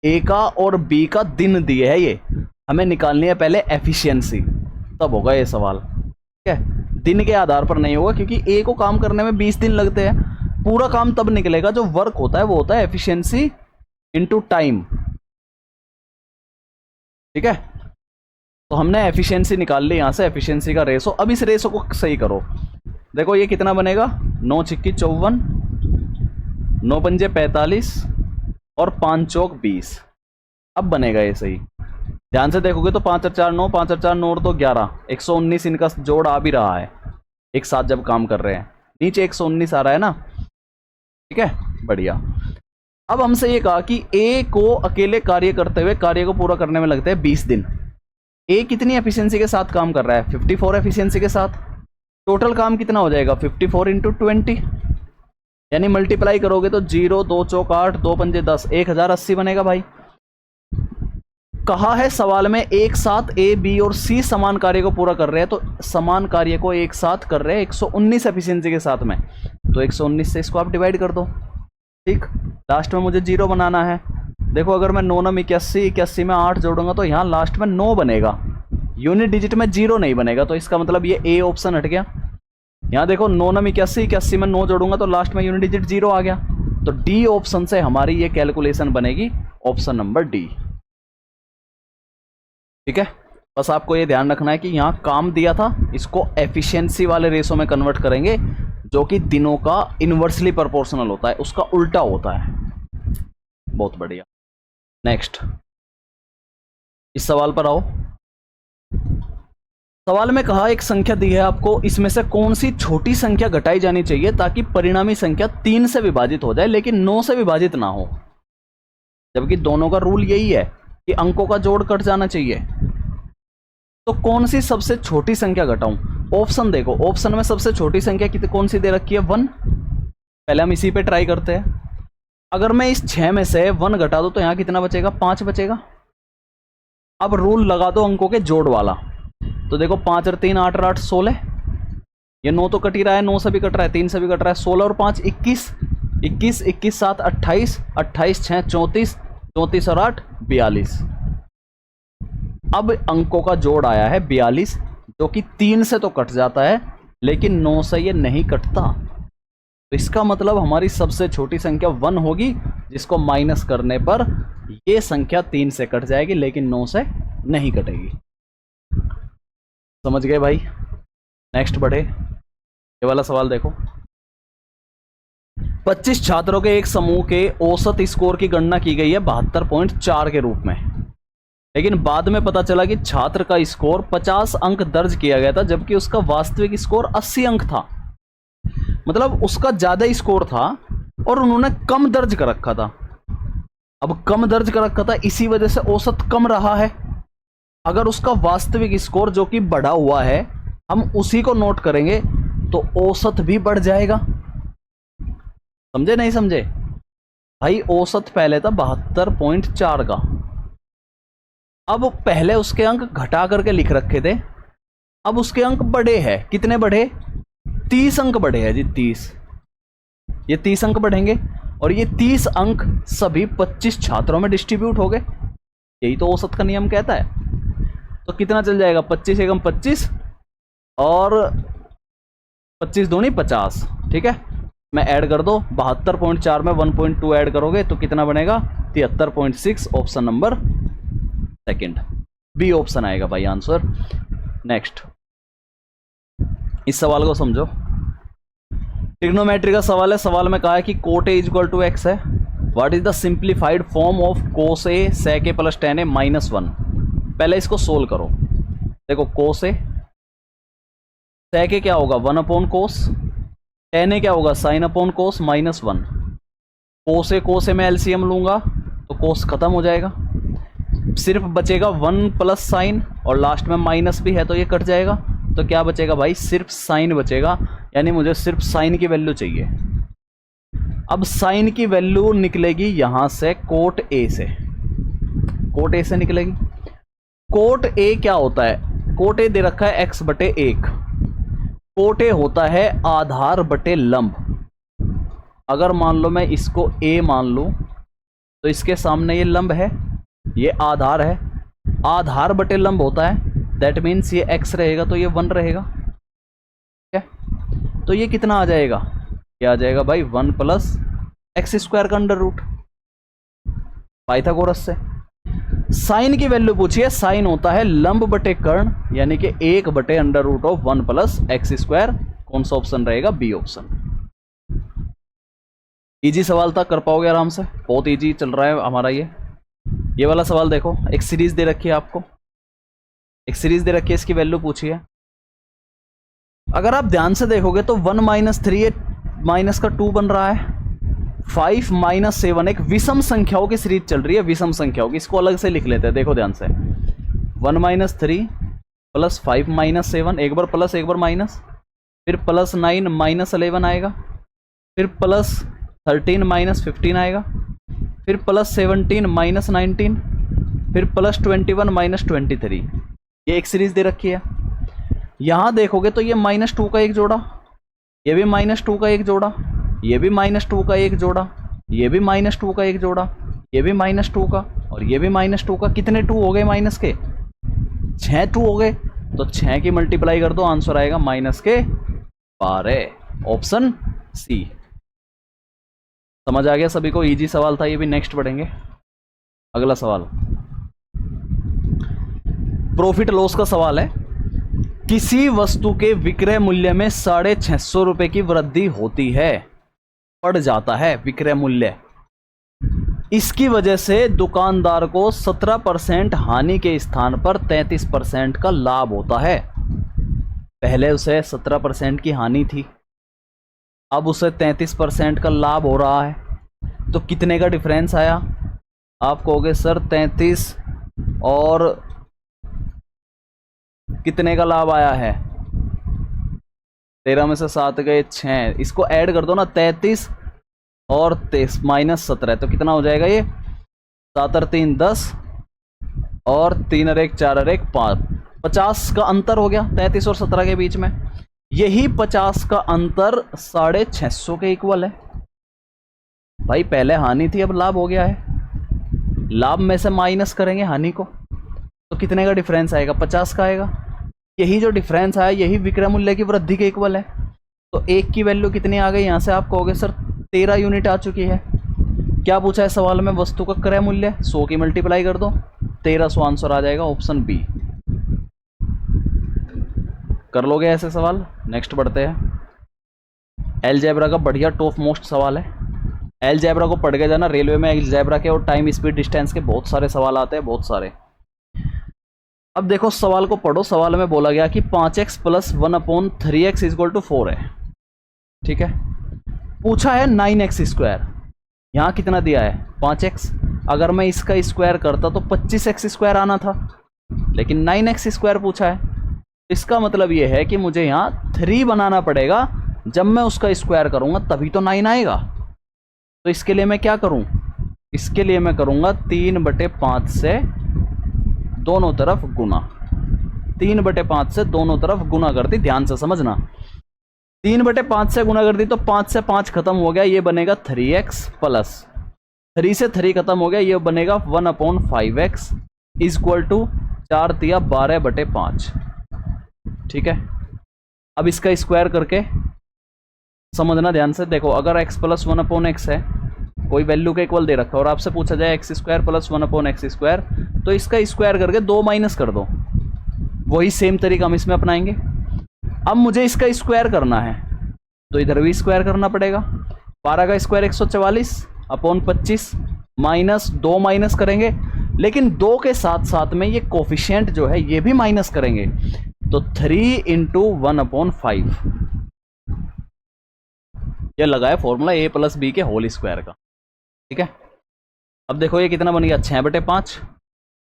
ए का और बी का दिन दिए है, ये हमें निकालनी है पहले एफिशिएंसी, तब होगा ये सवाल। ठीक है, दिन के आधार पर नहीं होगा, क्योंकि ए को काम करने में 20 दिन लगते हैं। पूरा काम तब निकलेगा जो वर्क होता है वो होता है एफिशिएंसी इनटू टाइम। ठीक है, तो हमने एफिशिएंसी निकाल ली यहां से, एफिशिएंसी का रेशो। अब इस रेशो को सही करो, देखो ये कितना बनेगा, 9 छिक्की 54, 9 पंजे 45 और 5 चौक 20। अब बनेगा ये सही। ध्यान से देखोगे तो 5 और 4 9, 5 और 4 9 और 2 11, 119 इनका जोड़ आ भी रहा है एक साथ जब काम कर रहे हैं। नीचे 119 आ रहा है ना, ठीक है, बढ़िया। अब हमसे ये कहा कि ए को अकेले कार्य करते हुए कार्य को पूरा करने में लगते हैं 20 दिन। ए कितनी एफिशिएंसी के साथ काम कर रहा है? 54 एफिशिएंसी के साथ। टोटल काम कितना हो जाएगा? 54 इंटू 20, यानी मल्टीप्लाई करोगे तो 0 2 चौक 8 2 पंजे 10, 1080 बनेगा भाई। कहा है सवाल में एक साथ ए बी और सी समान कार्य को पूरा कर रहे हैं, तो समान कार्य को एक साथ कर रहे हैं 119 एफिशिएंसी के साथ में, तो 119 से इसको आप डिवाइड कर दो। ठीक, लास्ट में मुझे 0 बनाना है। देखो अगर मैं 9 9 81, 81 में 8 जोड़ूंगा तो यहाँ लास्ट में 9 बनेगा, यूनिट डिजिट में 0 नहीं बनेगा, तो इसका मतलब ये ए ऑप्शन हट गया। यहाँ देखो 9 9 81, 81 में 9 जोड़ूंगा तो लास्ट में यूनिट डिजिट 0 आ गया, तो डी ऑप्शन से हमारी ये कैलकुलेशन बनेगी, ऑप्शन नंबर डी। ठीक है, बस आपको ये ध्यान रखना है कि यहाँ काम दिया था, इसको एफिशिएंसी वाले रेशो में कन्वर्ट करेंगे, जो कि दिनों का इनवर्सली प्रोपोर्शनल होता है, उसका उल्टा होता है। बहुत बढ़िया। नेक्स्ट, इस सवाल पर आओ। सवाल में कहा एक संख्या दी है आपको, इसमें से कौन सी छोटी संख्या घटाई जानी चाहिए ताकि परिणामी संख्या 3 से विभाजित हो जाए लेकिन 9 से विभाजित ना हो, जबकि दोनों का रूल यही है कि अंकों का जोड़ कट जाना चाहिए। तो कौन सी सबसे छोटी संख्या घटाऊं? ऑप्शन देखो, ऑप्शन में सबसे छोटी संख्या कितनी कौन सी दे रखी है? 1। पहले हम इसी पे ट्राई करते हैं। अगर मैं इस 6 में से 1 घटा दूं तो यहाँ कितना बचेगा? 5 बचेगा। अब रूल लगा दो अंकों के जोड़ वाला, तो देखो 5 और 3 8 और 8 16, ये 9 तो कट ही रहा है, 9 से भी कट रहा है, 3 से भी कट रहा है, 16 और 5 21, 21 21 7 28, 28 6 34, 34 और 8 42। अब अंकों का जोड़ आया है 42, जो कि 3 से तो कट जाता है लेकिन 9 से ये नहीं कटता, तो इसका मतलब हमारी सबसे छोटी संख्या 1 होगी, जिसको माइनस करने पर ये संख्या 3 से कट जाएगी लेकिन 9 से नहीं कटेगी। समझ गए भाई? नेक्स्ट बढ़े, ये वाला सवाल देखो। 25 छात्रों के एक समूह के औसत स्कोर की गणना की गई है 72.4 के रूप में, लेकिन बाद में पता चला कि छात्र का स्कोर 50 अंक दर्ज किया गया था जबकि उसका वास्तविक स्कोर 80 अंक था। मतलब उसका ज्यादा स्कोर था और उन्होंने कम दर्ज कर रखा था। अब कम दर्ज कर रखा था, इसी वजह से औसत कम रहा है। अगर उसका वास्तविक स्कोर जो कि बढ़ा हुआ है, हम उसी को नोट करेंगे तो औसत भी बढ़ जाएगा। समझे नहीं समझे भाई? औसत पहले था 72.4 का, अब पहले उसके अंक घटा करके लिख रखे थे, अब उसके अंक बढ़े हैं। कितने बढ़े? 30 अंक बढ़े हैं जी, 30। ये 30 अंक बढ़ेंगे और ये 30 अंक सभी 25 छात्रों में डिस्ट्रीब्यूट हो गए। यही तो औसत का नियम कहता है। तो कितना चल जाएगा? 25 एकम 25 और 25 दूनी 50। ठीक है, मैं ऐड कर दो, 72.4 में 1.2 ऐड करोगे तो कितना बनेगा? 73.6। Option number second, B option आएगा भाई आंसर। नेक्स्ट, इस सवाल को समझो। ट्रिग्नोमेट्री का सवाल है। सवाल में कहा है कि cot A equal to x है। What is the simplified form of cos A sec A plus tan A minus 1। पहले इसको सोल्व करो। देखो कोस ए, सेक ए क्या होगा? 1 अपॉन कोस, टेन ए क्या होगा? साइन अपॉन कोस माइनस 1। कोस ए में एलसीएम लूंगा तो कोस खत्म हो जाएगा, सिर्फ बचेगा 1 प्लस साइन और लास्ट में माइनस भी है तो ये कट जाएगा। तो क्या बचेगा भाई? सिर्फ साइन बचेगा, यानी मुझे सिर्फ साइन की वैल्यू चाहिए। अब साइन की वैल्यू निकलेगी यहां से कोट ए से, कोट ए से निकलेगी। कोट ए क्या होता है? कोट ए दे रखा है x बटे 1। कोट ए होता है आधार बटे लंब। अगर मान लो मैं इसको a मान लूं तो इसके सामने ये लंब है, ये आधार है, आधार बटे लंब होता है, दैट मीन्स ये x रहेगा तो ये 1 रहेगा। ठीक है, तो ये कितना आ जाएगा? क्या आ जाएगा भाई? 1 प्लस एक्स स्क्वायर का अंडर रूट, पाइथागोरस से। साइन की वैल्यू पूछिए, साइन होता है लंब बटे कर्ण, यानी कि 1 बटे under root of 1 plus X square. कौन सा ऑप्शन रहेगा? B option. इजी सवाल था, कर पाओगे आराम से, बहुत इजी चल रहा है हमारा ये। ये वाला सवाल देखो, एक सीरीज दे रखी है आपको, एक सीरीज दे रखी है, इसकी वैल्यू पूछी है। अगर आप ध्यान से देखोगे तो 1 माइनस 3 है, माइनस का 2 बन रहा है, 5 माइनस 7, एक विषम संख्याओं की सीरीज चल रही है, विषम संख्याओं की। इसको अलग से लिख लेते हैं, देखो ध्यान से। 1 माइनस 3 प्लस 5 माइनस 7, एक बार प्लस एक बार माइनस, फिर प्लस 9 माइनस 11 आएगा, फिर प्लस 13 माइनस 15 आएगा, फिर प्लस 17 माइनस 19, फिर प्लस 21 माइनस 23। ये एक सीरीज दे रखी है। यहां देखोगे तो ये -2 का एक जोड़ा, ये भी -2 का एक जोड़ा, ये भी -2 का एक जोड़ा, ये भी -2 का एक जोड़ा, ये भी -2 का, और ये भी -2 का। कितने 2 हो गए माइनस के? 6 2 हो गए। तो 6 की मल्टीप्लाई कर दो, आंसर आएगा -12। Option C. समझ आ गया सभी को? इजी सवाल था ये भी। नेक्स्ट बढ़ेंगे, अगला सवाल प्रॉफिट लॉस का सवाल है। किसी वस्तु के विक्रय मूल्य में 650 रुपए की वृद्धि होती है, बढ़ जाता है विक्रय मूल्य। इसकी वजह से दुकानदार को 17% हानि के स्थान पर 33% का लाभ होता है। पहले उसे 17% की हानि थी, अब उसे 33% का लाभ हो रहा है। तो कितने का डिफरेंस आया? आप कहोगे सर 33 और कितने का लाभ आया है? 13 में से 7 गए 6, इसको ऐड कर दो ना, 33 और 23 माइनस 17, तो कितना हो जाएगा ये? 7 और 3 10, और 3 और 1 4 और 1 5, 50 का अंतर हो गया 33 और 17 के बीच में। यही 50 का अंतर 650 के इक्वल है। भाई पहले हानि थी, अब लाभ हो गया है। लाभ में से माइनस करेंगे हानि को, तो कितने का डिफरेंस आएगा? 50 का आएगा। यही जो डिफरेंस आया, यही विक्रय मूल्य की वृद्धि के इक्वल है। तो एक की वैल्यू कितनी आ गई? यहां से आप कहोगे सर 13 यूनिट आ चुकी है। क्या पूछा है सवाल में? वस्तु का क्रय मूल्य 100 की मल्टीप्लाई कर दो, 1300 आंसर आ जाएगा, ऑप्शन बी। कर लोगे ऐसे सवाल? नेक्स्ट बढ़ते हैं। अलजेब्रा का बढ़िया टॉप मोस्ट सवाल है। अलजेब्रा को पढ़ के जाना, रेलवे में अलजेब्रा के और टाइम स्पीड डिस्टेंस के बहुत सारे सवाल आते हैं, बहुत सारे। अब देखो सवाल को पढ़ो। सवाल में बोला गया कि 5x plus 1/3x equal to 4 है, ठीक है। पूछा है 9x स्क्वायर, यहां कितना दिया है? 5x। अगर मैं इसका स्क्वायर करता तो 25x स्क्वायर आना था, लेकिन 9x स्क्वायर पूछा है। इसका मतलब यह है कि मुझे यहां 3 बनाना पड़ेगा। जब मैं उसका स्क्वायर करूंगा तभी तो 9 आएगा। तो इसके लिए मैं क्या करूं? इसके लिए मैं करूंगा 3/5 से दोनों तरफ गुना। 3/5 से दोनों तरफ गुना कर दी, ध्यान से समझना। 3/5 से गुना कर दी तो 5 से 5 खत्म हो गया, ये बनेगा 3x प्लस 3 से 3 खत्म हो गया, ये बनेगा 1/5x इक्वल टू 4 तिया 12/5, ठीक है। अब इसका स्क्वायर करके समझना ध्यान से। देखो अगर x प्लस 1/x है, कोई वैल्यू के इक्वल दे रखा है, और आपसे पूछा जाए x square plus 1/x square, तो इसका स्क्वायर करके 2 माइनस कर दो। वही सेम तरीका हम इसमें अपनाएंगे। अब मुझे इसका स्क्वायर करना है तो इधर भी स्क्वायर करना पड़ेगा। 12 का स्क्वायर 144/25 माइनस 2 माइनस करेंगे, लेकिन 2 के साथ साथ में ये कोफिशिएंट जो है ये भी माइनस करेंगे। तो 3 × 1/5, ये लगा है फॉर्मूला a प्लस बी के होल स्क्वायर का, ठीक है। अब देखो ये कितना बन गया? 6/5।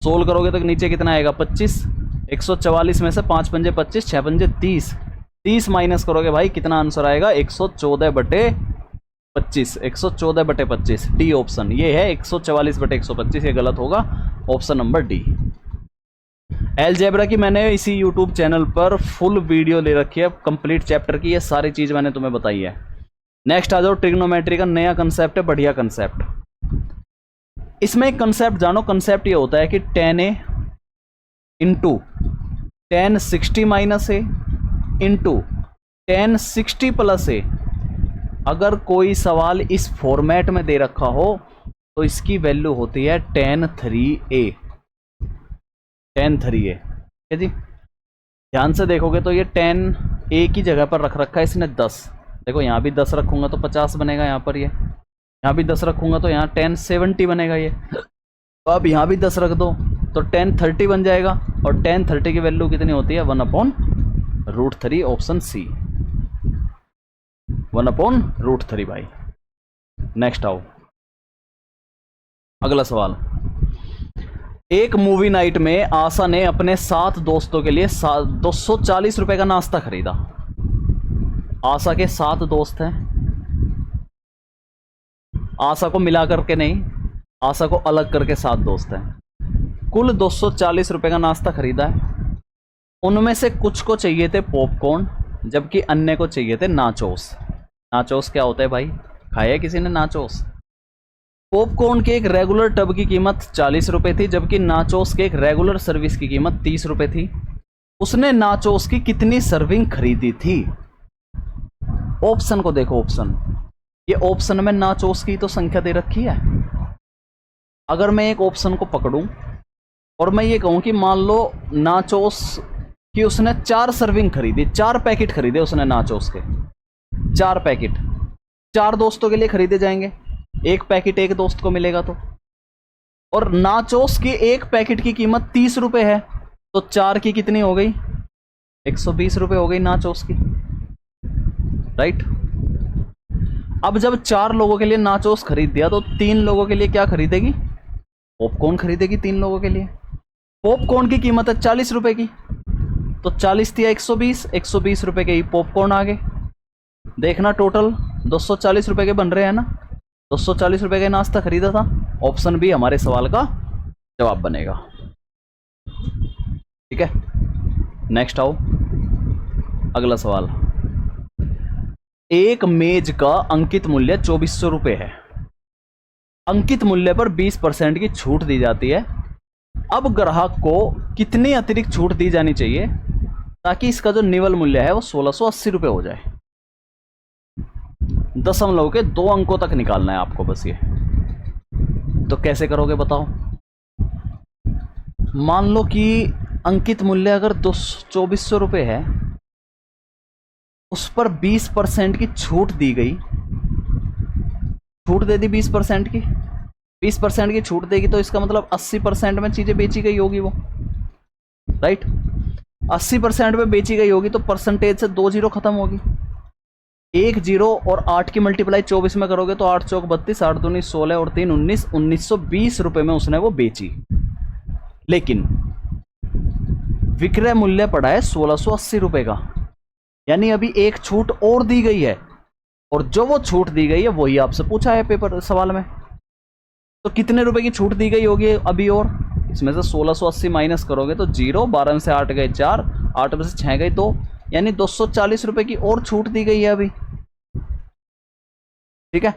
सोल्व करोगे तो नीचे कितना आएगा? 25। 144 में से 5 पंजे 25, 6 पंजे 30, 30 माइनस करोगे भाई कितना आंसर आएगा? 114/25, 114/25। डी ऑप्शन ये है, 144/125, ये गलत होगा, ऑप्शन नंबर डी। अलजेब्रा की मैंने इसी यूट्यूब चैनल पर फुल वीडियो ले रखी है, कंप्लीट चैप्टर की, ये सारी चीज मैंने तुम्हें बताई है। नेक्स्ट आ जाओ, ट्रिग्नोमेट्री का नया कंसेप्ट है, बढ़िया कंसेप्ट। इसमें एक कंसेप्ट जानो। कंसेप्ट ये होता है कि tan a into tan 60 minus A into tan 60 plus A. अगर कोई सवाल इस फॉर्मेट में दे रखा हो तो इसकी वैल्यू होती है tan 3a, tan 3a, ठीक है जी। ध्यान से देखोगे तो ये tan a की जगह पर रख रखा है इसने 10। देखो यहाँ भी 10 रखूंगा तो 50 बनेगा, यहाँ पर ये यहाँ भी 10 रखूंगा तो यहाँ tan 70 बनेगा। ये तो आप यहाँ भी 10 रख दो तो 1030 बन जाएगा। और 1030 की वैल्यू कितनी होती है? 1/√3, ऑप्शन सी, 1/√3 भाई। नेक्स्ट आओ, अगला सवाल। एक मूवी नाइट में आशा ने अपने 7 दोस्तों के लिए 240 रुपए का नाश्ता खरीदा। आशा के 7 दोस्त हैं, आशा को मिला करके नहीं, आशा को अलग करके 7 दोस्त हैं। कुल 240 रुपए का नाश्ता खरीदा है। उनमें से कुछ को चाहिए थे पॉपकॉर्न, जबकि अन्य को चाहिए थे नाचोस। नाचोस क्या होता है भाई? खाया किसी ने नाचोस? पॉपकॉर्न के एक रेगुलर टब की कीमत 40 रुपए थी, जबकि नाचोस के एक रेगुलर सर्विस की कीमत 30 रुपए थी। उसने नाचोस की कितनी सर्विंग खरीदी थी? ऑप्शन को देखो, ऑप्शन, ये ऑप्शन में नाचोस की तो संख्या दे रखी है। अगर मैं एक ऑप्शन को पकड़ूं और मैं ये कहूं कि मान लो नाचोस की उसने 4 सर्विंग खरीदी, 4 पैकेट खरीदे उसने नाचोस के, 4 पैकेट 4 दोस्तों के लिए खरीदे जाएंगे, एक पैकेट एक दोस्त को मिलेगा तो। और नाचोस की एक पैकेट की कीमत 30 रुपए है, तो 4 की कितनी हो गई? 120 रुपए हो गई नाचोस की, राइट। अब जब 4 लोगों के लिए नाचोस खरीद दिया तो 3 लोगों के लिए क्या खरीदेगी? पॉपकॉर्न खरीदेगी 3 लोगों के लिए। पॉपकॉर्न की कीमत है 40 रुपए की, तो 40 थी 120, 120 रुपए के ही पॉपकॉर्न आ गए। देखना टोटल 240 रुपए के बन रहे हैं ना, 240 रुपए का नाश्ता खरीदा था। ऑप्शन बी हमारे सवाल का जवाब बनेगा। ठीक है, नेक्स्ट आओ, अगला सवाल। एक मेज का अंकित मूल्य 2400 रुपए है। अंकित मूल्य पर 20% की छूट दी जाती है। अब ग्राहक को कितनी अतिरिक्त छूट दी जानी चाहिए ताकि इसका जो निवल मूल्य है वो 1680 रुपए हो जाए? दशमलव के 2 अंकों तक निकालना है आपको बस ये। तो कैसे करोगे बताओ? मान लो कि अंकित मूल्य अगर 2400 रुपये है, उस पर 20% की छूट दी गई, छूट दे दी 20% की, 20% की छूट देगी तो इसका मतलब 80% में चीजें बेची गई होगी वो, राइट। 80% में बेची गई होगी तो परसेंटेज से 2 जीरो खत्म होगी। 1 जीरो और 8 की मल्टीप्लाई 24 में करोगे तो 8 चौक 32, 8 दूनी 16 और 3 19, 1920 रुपए में उसने वो बेची। लेकिन विक्रय मूल्य पड़ा है 1680 रुपए का, यानी अभी एक छूट और दी गई है, और जो वो छूट दी गई है वही आपसे पूछा है पेपर सवाल में। तो कितने रुपए की छूट दी गई होगी अभी? और इसमें से 1680 माइनस करोगे तो 0, 12 में से 8 गए 4, 8 में से 6 गए 2, यानी 240 रुपए की और छूट दी गई है अभी। ठीक है,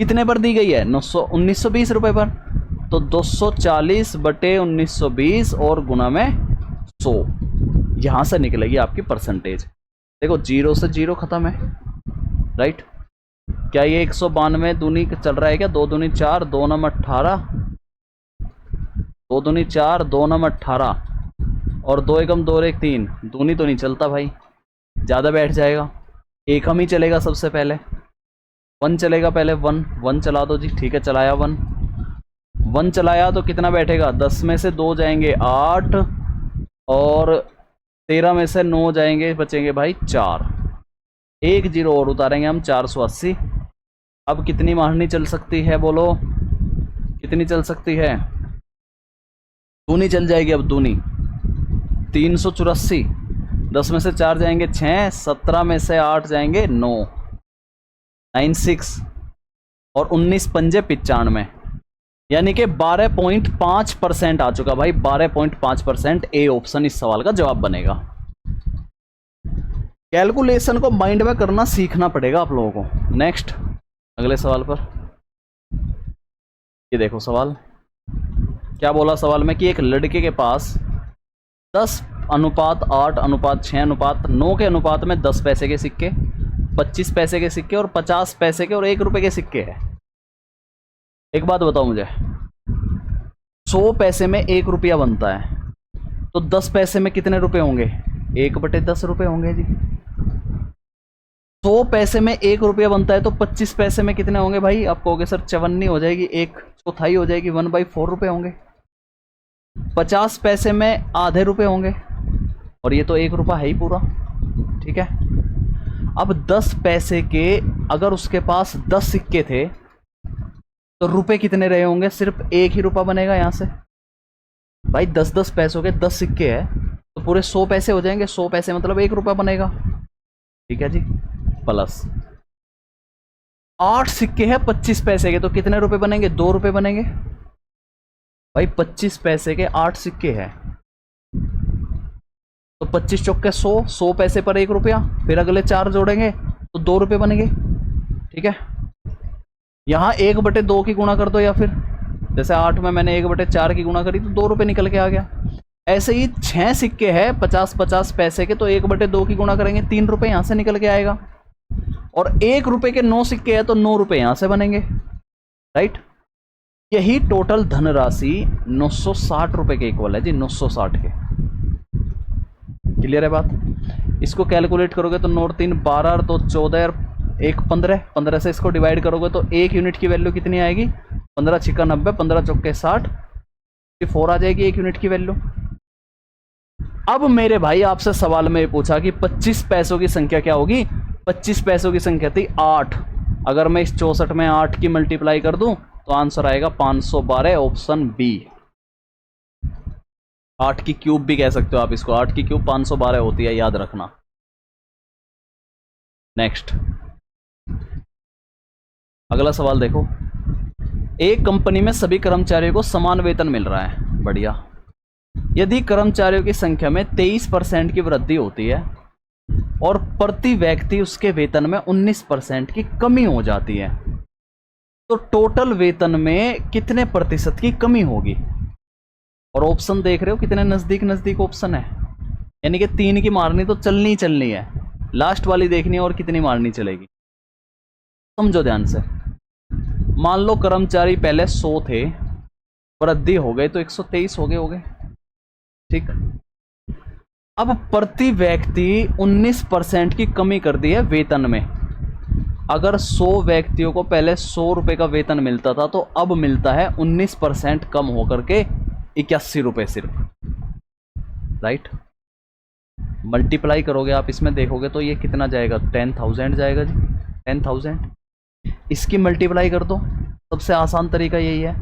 कितने पर दी गई है? 1920 रुपए पर। तो 240 बटे 1920 और गुना में 100, यहां से निकलेगी आपकी परसेंटेज। देखो 0 से 0 खत्म है, राइट। क्या ये 192 दूनी चल रहा है क्या? 2 दूनी 4, 2 नम 18, 2 दूनी 4, 2 नम 18 और 2 एकम 2 एक 3, दूनी तो नहीं चलता भाई, ज़्यादा बैठ जाएगा। एक हम ही चलेगा सबसे पहले, 1 चलेगा पहले, 1 चला दो जी। ठीक है, चलाया 1 चलाया तो कितना बैठेगा? 10 में से 2 जाएंगे 8 और 13 में से 9 जाएंगे, बचेंगे भाई 4। 1 जीरो और उतारेंगे हम, 480। अब कितनी मारनी चल सकती है बोलो, कितनी चल सकती है? दूनी चल जाएगी अब, दूनी 384। 10 में से 4 जाएंगे 6, 17 में से 8 जाएंगे 9, 96 और 19 पंजे 95, यानी कि 12.5% आ चुका भाई, 12.5%। ए ऑप्शन इस सवाल का जवाब बनेगा। कैलकुलेशन को माइंड में करना सीखना पड़ेगा आप लोगों को। नेक्स्ट, अगले सवाल पर। ये देखो सवाल क्या बोला सवाल में कि एक लड़के के पास 10:8:6:9 के अनुपात में 10 पैसे के सिक्के, 25 पैसे के सिक्के और 50 पैसे के और 1 रुपए के सिक्के हैं। एक बात बताओ मुझे, 100 पैसे में 1 रुपया बनता है, तो 10 पैसे में कितने रुपए होंगे? 1/10 रुपए होंगे जी। 100 पैसे में 1 रुपया बनता है तो 25 पैसे में कितने होंगे भाई? आप कहोगे सर 54 हो जाएगी, 1 चौथाई हो जाएगी, 1/4 रुपये होंगे। 50 पैसे में आधे रुपये होंगे, और ये तो 1 रुपया है ही पूरा, ठीक है। अब 10 पैसे के अगर उसके पास 10 सिक्के थे तो रुपए कितने रहे होंगे? सिर्फ 1 ही रुपया बनेगा यहाँ से। भाई 10-10 पैसों के 10 सिक्के हैं तो पूरे 100 पैसे हो जाएंगे। 100 पैसे मतलब 1 रुपया बनेगा, ठीक है जी। प्लस 8 सिक्के हैं 25 पैसे के, तो कितने रुपए बनेंगे? 2 रुपए बनेंगे। भाई 25 पैसे के 8 सिक्के हैं तो 25 चौके 100, 100 पैसे पर 1 रुपया, फिर अगले 4 जोड़ेंगे तो 2 रुपये बनेंगे, ठीक है। यहाँ 1/2 की गुणा कर दो, या फिर जैसे 8 में मैंने 1/4 की गुणा करी तो 2 रुपये निकल के आ गया। ऐसे ही 6 सिक्के हैं 50-50 पैसे के, तो 1/2 की गुणा करेंगे 3 रुपये यहाँ से निकल के आएगा। और 1 रुपये के 9 सिक्के हैं तो 9 रुपये यहाँ से बनेंगे, राइट। यही टोटल धनराशि 960 रुपये के इक्वल है जी, 960 के। क्लियर है बात? इसको कैलकुलेट करोगे तो 9 3 12 2 14 1 15, 15 से इसको डिवाइड करोगे तो 1 यूनिट की वैल्यू कितनी आएगी? 15 छिक्का 90, 15 चौके 60, 4 आ जाएगी 1 यूनिट की वैल्यू। अब मेरे भाई आपसे सवाल में ये पूछा कि 25 पैसों की संख्या क्या होगी? 25 पैसों की संख्या थी 8। अगर मैं इस 64 में 8 की मल्टीप्लाई कर दूं तो आंसर आएगा 512, ऑप्शन बी। 8 की क्यूब भी कह सकते हो आप इसको, 8 की क्यूब 512 होती है, याद रखना। नेक्स्ट, अगला सवाल देखो। एक कंपनी में सभी कर्मचारियों को समान वेतन मिल रहा है, बढ़िया। यदि कर्मचारियों की संख्या में 23% की वृद्धि होती है और प्रति व्यक्ति उसके वेतन में 19% की कमी हो जाती है, तो टोटल वेतन में कितने प्रतिशत की कमी होगी? और ऑप्शन देख रहे हो कितने नजदीक नजदीक ऑप्शन है, यानी कि 3 की मारनी तो चलनी है, लास्ट वाली देखनी है और कितनी मारनी चलेगी। समझो ध्यान से। मान लो कर्मचारी पहले 100 थे, वृद्धि हो गई तो 123 हो गए, ठीक। अब प्रति व्यक्ति 19% की कमी कर दी है वेतन में। अगर 100 व्यक्तियों को पहले 100 रुपये का वेतन मिलता था तो अब मिलता है 19% कम होकर के 81 रुपये सिर्फ, राइट। मल्टीप्लाई करोगे आप इसमें, देखोगे तो ये कितना जाएगा? 10,000 जाएगा जी, 10,000। इसकी मल्टीप्लाई कर दो, सबसे आसान तरीका यही है।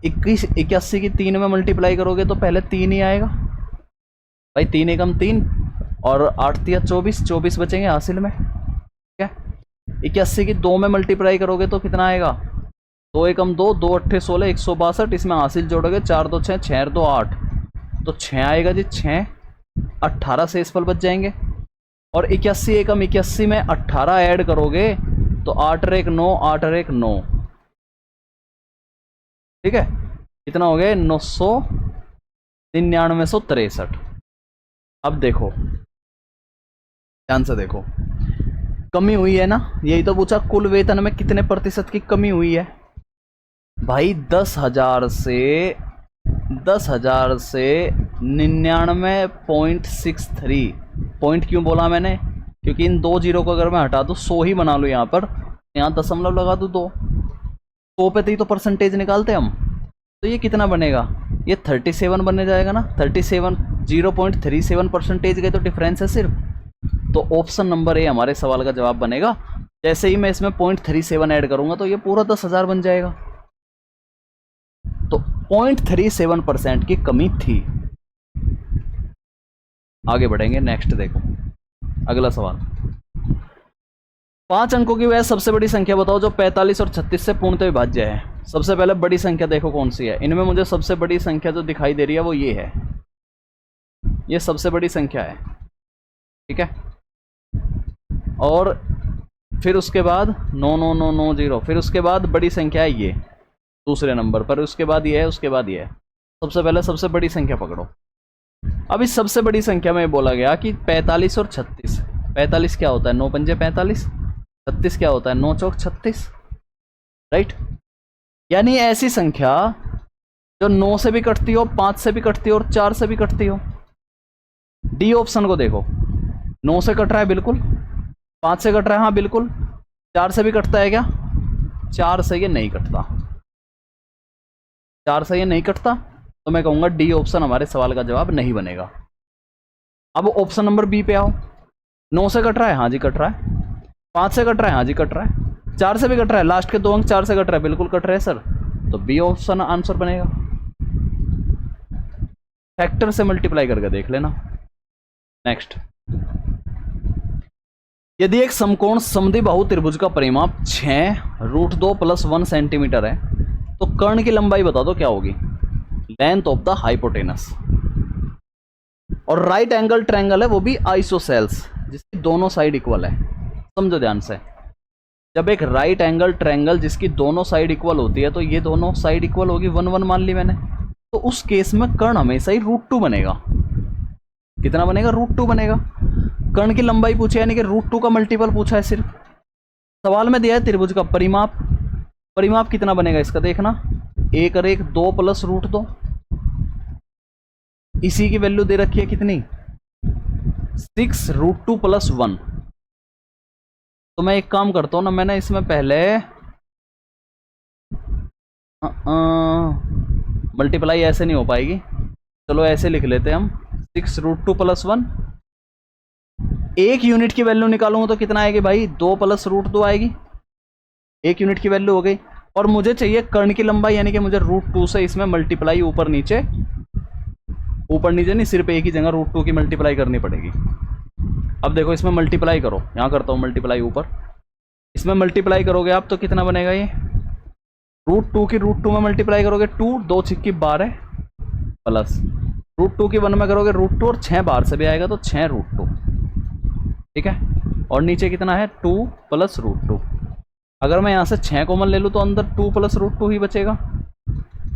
81 की 3 में मल्टीप्लाई करोगे तो पहले 3 ही आएगा भाई, 3 एकम 3 और 8 तिया 24, 24 बचेंगे हासिल में, ठीक है। 81 की 2 में मल्टीप्लाई करोगे तो कितना आएगा? 2 एकम 2, 2 अट्ठे 16, 162। इसमें हासिल जोड़ोगे 4 2 6, 6 2 8, तो 6 आएगा जी, 6 18 से इस फल बच जाएंगे। और 81 एकम 81 में 18 ऐड करोगे तो 8 और 1 9, 8 और 1 9, ठीक है। कितना हो गया? 999,963। अब देखो ध्यान से देखो, कमी हुई है ना, यही तो पूछा कुल वेतन में कितने प्रतिशत की कमी हुई है। भाई 10,000 से 99.63। पॉइंट क्यों बोला मैंने? क्योंकि इन 2 जीरो को अगर मैं हटा दूँ 100 ही बना लूँ यहाँ पर, यहाँ दशमलव लगा दूँ 2, 100 पे ही तो परसेंटेज निकालते हम। तो ये कितना बनेगा? ये 37 बनने जाएगा ना, 37 0.37% का तो डिफरेंस है सिर्फ। तो ऑप्शन नंबर ए हमारे सवाल का जवाब बनेगा। जैसे ही मैं इसमें 0.37 ऐड करूंगा तो ये पूरा 10,000 बन जाएगा। तो 0.37% की कमी थी। आगे बढ़ेंगे, नेक्स्ट देखो अगला सवाल। 5 अंकों की वह सबसे बड़ी संख्या बताओ जो 45 और 36 से पूर्णतः विभाज्य है। सबसे पहले बड़ी संख्या देखो कौन सी है। इनमें मुझे सबसे बड़ी संख्या जो दिखाई दे रही है वो ये है, ये सबसे बड़ी संख्या है, ठीक है। और फिर उसके बाद 99990, फिर उसके बाद बड़ी संख्या है ये दूसरे नंबर पर, उसके बाद ये है, उसके बाद ये है। सबसे पहले सबसे बड़ी संख्या पकड़ो। अब इस सबसे बड़ी संख्या में बोला गया कि 45 और 36। 45 क्या होता है? 9 पंजे 45। 36 क्या होता है? 9 चौक 36, राइट। यानी ऐसी संख्या जो 9 से भी कटती हो, 5 से भी कटती हो और 4 से भी कटती हो। डी ऑप्शन को देखो, 9 से कट रहा है बिल्कुल, 5 से कट रहा है हाँ बिल्कुल, 4 से भी कटता है क्या? 4 से ये नहीं कटता। 4 से ये नहीं कटता, तो मैं कहूँगा डी ऑप्शन हमारे सवाल का जवाब नहीं बनेगा। अब ऑप्शन नंबर बी पे आओ। 9 से कट रहा है, हाँ जी कट रहा है। 5 से कट रहा है, हाँ जी कट रहा है। 4 से भी कट रहा है, लास्ट के 2 अंक 4 से कट रहा है, बिल्कुल कट रहे हैं सर, तो बी ऑप्शन आंसर बनेगा। फैक्टर से मल्टीप्लाई करके देख लेना। नेक्स्ट, यदि एक समकोण समद्विबाहु त्रिभुज का परिमाप 6√2 + 1 सेंटीमीटर है, तो कर्ण की लंबाई बता दो क्या होगी। Length of the hypotenuse. और राइट एंगल ट्रायंगल है, वो भी आइसोसेल्स, जिसकी दोनों साइड इक्वल है। समझो ध्यान से, जब एक राइट एंगल ट्रायंगल जिसकी दोनों साइड इक्वल होती है, तो ये दोनों साइड इक्वल होगी, 1 1 मान ली मैंने, तो उस केस में कर्ण हमेशा ही √2 बनेगा। कितना बनेगा? √2 बनेगा। कर्ण की लंबाई पूछे, यानी कि √2 का मल्टीपल पूछा है सिर्फ। सवाल में दिया है त्रिभुज का परिमाप। परिमाप कितना बनेगा इसका देखना, 1 और 1 2 + √2। इसी की वैल्यू दे रखी है कितनी, 6√2 + 1। तो मैं एक काम करता हूं ना, मैंने इसमें पहले मल्टीप्लाई ऐसे नहीं हो पाएगी, चलो ऐसे लिख लेते हैं हम, 6√2 + 1। 1 यूनिट की वैल्यू निकालूंगा तो कितना आएगी भाई, 2 + √2 आएगी। 1 यूनिट की वैल्यू हो गई। और मुझे चाहिए कर्ण की लंबाई, यानी कि मुझे √2 से इसमें मल्टीप्लाई ऊपर नीचे नहीं, सिर्फ एक ही जगह √2 की मल्टीप्लाई करनी पड़ेगी। अब देखो इसमें मल्टीप्लाई करो, यहाँ करता हूँ मल्टीप्लाई ऊपर, इसमें मल्टीप्लाई करोगे आप तो कितना बनेगा, ये √2 की √2 में मल्टीप्लाई करोगे 2 2 6 12 प्लस √2 की 1 में करोगे √2 और 6 बाहर से भी आएगा तो 6√2, ठीक है। और नीचे कितना है 2 + √2। अगर मैं यहाँ से 6 कॉमन ले लूँ तो अंदर 2 + √2 ही बचेगा,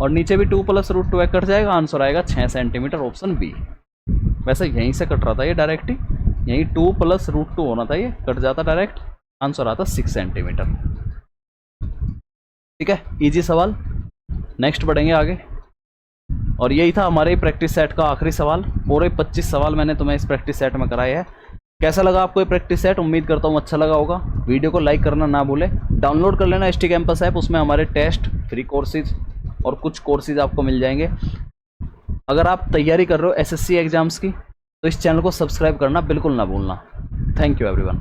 और नीचे भी 2 + √2 कट जाएगा, आंसर आएगा 6 सेंटीमीटर, ऑप्शन बी। वैसे यहीं से कट रहा था ये डायरेक्ट ही, यहीं 2 + √2 होना था, ये कट जाता डायरेक्ट, आंसर आता 6 सेंटीमीटर। ठीक है, इजी सवाल। नेक्स्ट बढ़ेंगे आगे, और यही था हमारे प्रैक्टिस सेट का आखिरी सवाल। पूरे 25 सवाल मैंने तुम्हें इस प्रैक्टिस सेट में कराए हैं। कैसा लगा आपको ये प्रैक्टिस सेट? उम्मीद करता हूँ अच्छा लगा होगा। वीडियो को लाइक करना ना भूले, डाउनलोड कर लेना ST कैंपस ऐप, उसमें हमारे टेस्ट, फ्री कोर्सेज और कुछ कोर्सेज आपको मिल जाएंगे। अगर आप तैयारी कर रहे हो SSC एग्जाम्स की, तो इस चैनल को सब्सक्राइब करना बिल्कुल ना भूलना। Thank you everyone.